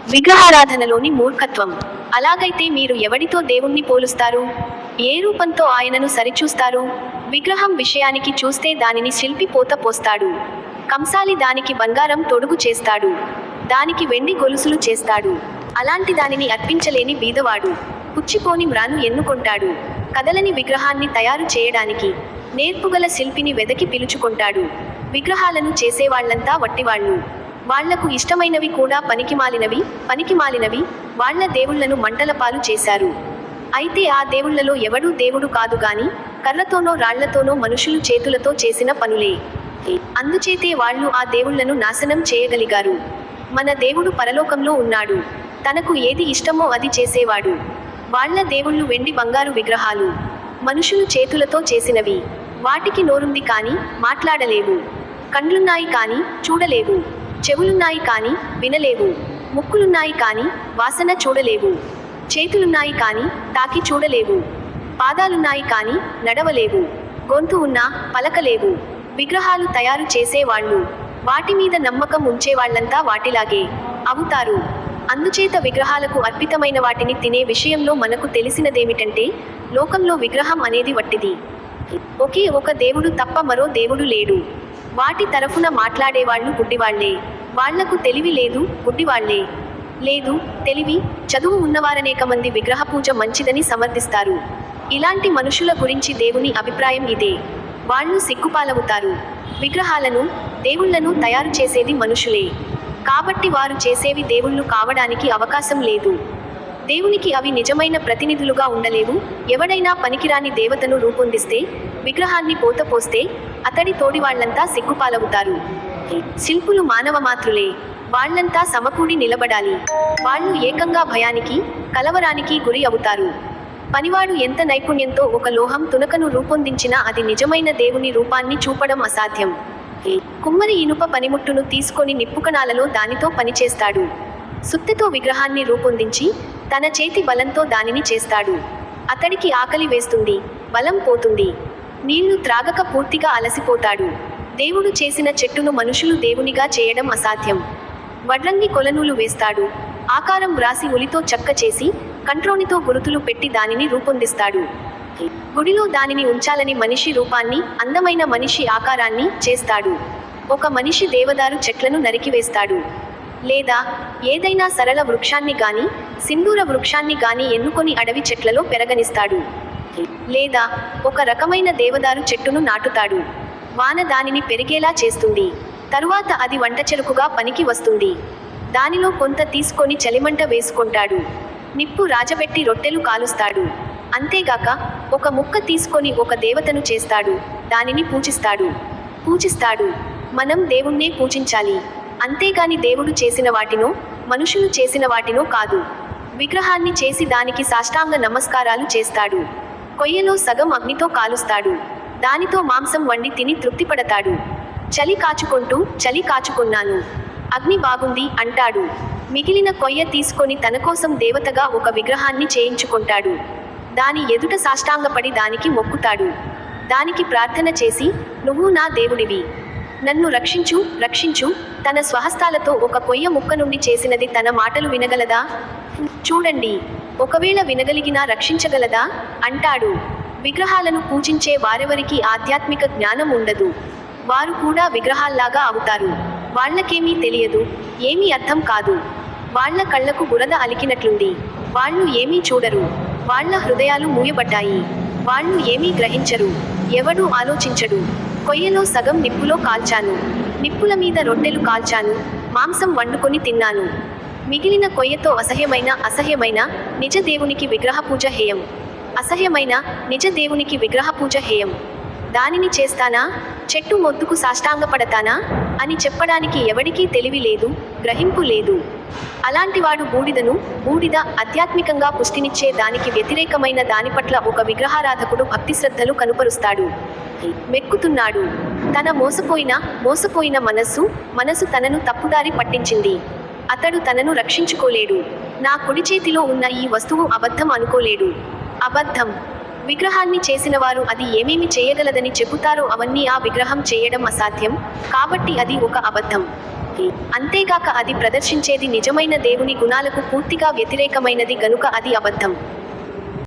విగ్రహారాధనలోని మూర్ఖత్వం. అలాగైతే మీరు ఎవడితో దేవుణ్ణి పోలుస్తారు? ఏ రూపంతో ఆయనను సరిచూస్తారు? విగ్రహం విషయానికి చూస్తే దానిని శిల్పి పోత పోస్తాడు. కంసాలి దానికి బంగారం తొడుగు చేస్తాడు. దానికి వెండి గొలుసులు చేస్తాడు. అలాంటి దానిని అర్పించలేని బీదవాడు పుచ్చిపోని మ్రాను ఎన్నుకొంటాడు. కదలని విగ్రహాన్ని తయారు చేయడానికి నేర్పుగల శిల్పిని వెదకి పిలుచుకొంటాడు. విగ్రహాలను చేసేవాళ్లంతా వట్టివాళ్లు. వాళ్లకు ఇష్టమైనవి కూడా పనికిమాలినవి వాళ్ల దేవుళ్లను మంటల పాలు చేశారు. అయితే ఆ దేవుళ్లలో ఎవడూ దేవుడు కాదు గాని కర్రతోనో రాళ్లతోనో మనుషులు చేతులతో చేసిన పనులే. అందుచేతే వాళ్ళు ఆ దేవుళ్లను నాశనం చేయగలిగారు. మన దేవుడు పరలోకంలో ఉన్నాడు. తనకు ఏది ఇష్టమో అది చేసేవాడు. వాళ్ల దేవుళ్ళు వెండి బంగారు విగ్రహాలు, మనుషులు చేతులతో చేసినవి. వాటికి నోరుంది కాని మాట్లాడలేవు, కండ్లున్నాయి కాని చూడలేవు, చెవులున్నాయి కాని వినలేవు, ముక్కులున్నాయి కాని వాసన చూడలేవు, చేతులున్నాయి కాని తాకి చూడలేవు, పాదాలున్నాయి కాని నడవలేవు, గొంతు ఉన్నా పలకలేవు. విగ్రహాలు తయారు చేసేవాళ్ళు వాటి మీద నమ్మకం ఉంచేవాళ్లంతా వాటిలాగే అవుతారు. అందుచేత విగ్రహాలకు అర్పితమైన వాటిని తినే విషయంలో మనకు తెలిసినదేమిటంటే, లోకంలో విగ్రహం అనేది వట్టిది. ఒకే ఒక దేవుడు తప్ప మరో దేవుడు లేడు. వాటి తరఫున మాట్లాడేవాళ్లు గుడ్డివాళ్లే. వాళ్లకు తెలివి లేదు, గుడ్డివాళ్లే. లేదు తెలివి, చదువు ఉన్నవారనేకమంది విగ్రహ పూజ మంచిదని సమర్థిస్తారు. ఇలాంటి మనుషుల గురించి దేవుని అభిప్రాయం ఇదే. వాళ్ళు సిగ్గుపాలవుతారు. విగ్రహాలను, దేవుళ్లను తయారు చేసేది మనుషులే. కాబట్టి వారు చేసేవి దేవుళ్ళు కావడానికి అవకాశం లేదు. దేవునికి అవి నిజమైన ప్రతినిధులుగా ఉండలేవు. ఎవడైనా పనికిరాని దేవతను రూపొందిస్తే, విగ్రహాన్ని పోతే అతడి తోడివాళ్లంతా సిగ్గుపాలవుతారు. శిల్పులు మానవ మాతృలే. వాళ్లంతా సమకూడి నిలబడాలి. వాళ్ళు ఏకంగా భయానికి, కలవరానికి గురి అవుతారు. పనివాడు ఎంత నైపుణ్యంతో ఒక లోహం తునకను రూపొందించినా అది నిజమైన దేవుని రూపాన్ని చూపడం అసాధ్యం. కుమ్మరి ఇనుప పనిముట్టును తీసుకొని నిప్పుకణాలలో దానితో పనిచేస్తాడు. సుత్తెతో విగ్రహాన్ని రూపొందించి తన చేతి బలంతో దానిని చేస్తాడు. అతడికి ఆకలి వేస్తుంది, బలం పోతుంది, నీళ్లు త్రాగక పూర్తిగా అలసిపోతాడు. దేవుడు చేసిన చెట్టును మనుషులు దేవునిగా చేయడం అసాధ్యం. వడ్రంగి కొలనూలు వేస్తాడు. ఆకారం వ్రాసి ఉలితో చెక్క చేసి కంట్రోనితో గురుతులు పెట్టి దానిని రూపొందిస్తాడు. గుడిలో దానిని ఉంచాలని మనిషి రూపాన్ని, అందమైన మనిషి ఆకారాన్ని చేస్తాడు. ఒక మనిషి దేవదారు చెట్లను నరికివేస్తాడు. లేదా ఏదైనా సరళ వృక్షాన్ని గాని, సింధూర వృక్షాన్ని గాని ఎన్నుకొని అడవి చెట్లలో పెరగనిస్తాడు. లేదా ఒక రకమైన దేవదారు చెట్టును నాటుతాడు. వాన దానిని పెరిగేలా చేస్తుంది. తరువాత అది వంట చెరుకుగా పనికి వస్తుంది. దానిలో కొంత తీసుకొని చలిమంట వేసుకొంటాడు. నిప్పు రాజబెట్టి రొట్టెలు కాలుస్తాడు. అంతేగాక ఒక ముక్క తీసుకొని ఒక దేవతను చేస్తాడు. దానిని పూజిస్తాడు. మనం దేవుణ్ణే పూజించాలి. అంతేగాని దేవుడు చేసిన వాటినో, మనుషులు చేసిన వాటినో కాదు. విగ్రహాన్ని చేసి దానికి సాష్టాంగ నమస్కారాలు చేస్తాడు. కొయ్యలో సగం అగ్నితో కాలుస్తాడు. దానితో మాంసం వండి తిని తృప్తిపడతాడు. చలి కాచుకున్నాను, అగ్ని బాగుంది అంటాడు. మిగిలిన కొయ్య తీసుకొని తనకోసం దేవతగా ఒక విగ్రహాన్ని చేయించుకుంటాడు. దాని ఎదుట సాష్టాంగపడి దానికి మొక్కుతాడు. దానికి ప్రార్థన చేసి, నువ్వు నా దేవుడివి, నన్ను రక్షించు. తన స్వహస్తాలతో ఒక కొయ్య ముక్క నుండి చేసినది తన మాటలు వినగలదా? చూడండి, ఒకవేళ వినగలిగినా రక్షించగలదా అంటాడు. విగ్రహాలను పూజించే వారెవరికి ఆధ్యాత్మిక జ్ఞానం ఉండదు. వారు కూడా విగ్రహాల్లాగా అవుతారు. వాళ్లకేమీ తెలియదు, ఏమీ అర్థం కాదు. వాళ్ల కళ్లకు బురద అలికినట్లుంది. వాళ్ళు ఏమీ చూడరు. వాళ్ల హృదయాలు మూయబడ్డాయి. వాళ్ళు ఏమీ గ్రహించరు. ఎవడూ ఆలోచించడు. కొయ్యలో సగం నిప్పులో కాల్చాను. నిప్పుల మీద రొట్టెలు కాల్చాను. మాంసం వండుకొని తిన్నాను. మిగిలిన కొయ్యతో అసహ్యమైన నిజ దేవునికి విగ్రహ పూజ హేయం. అసహ్యమైన నిజ దేవునికి విగ్రహ పూజ హేయం. దానిని చేస్తానా, చెట్టు మొద్దుకు సాష్టాంగపడతానా అని చెప్పడానికి ఎవడికీ తెలివి లేదు, గ్రహింపు లేదు. అలాంటివాడు బూడిద ఆధ్యాత్మికంగా పుష్టినిచ్చే దానికి వ్యతిరేకమైన దాని పట్ల ఒక విగ్రహారాధకుడు భక్తిశ్రద్ధలు కనుపరుస్తాడు. మెక్కుతున్నాడు. తన మోసపోయిన మనసు తనను తప్పుదారి పట్టించింది. అతడు తనను రక్షించుకోలేడు. నా కుడి చేతిలో ఉన్న ఈ వస్తువు అబద్ధం అనుకోలేడు. అబద్ధం. విగ్రహాన్ని చేసినవారు అది ఏమేమి చేయగలదని చెబుతారో అవన్నీ ఆ విగ్రహం చేయడం అసాధ్యం. కాబట్టి అది ఒక అబద్ధం. అంతేగాక అది ప్రదర్శించేది నిజమైన దేవుని గుణాలకు పూర్తిగా వ్యతిరేకమైనది గనుక అది అబద్ధం.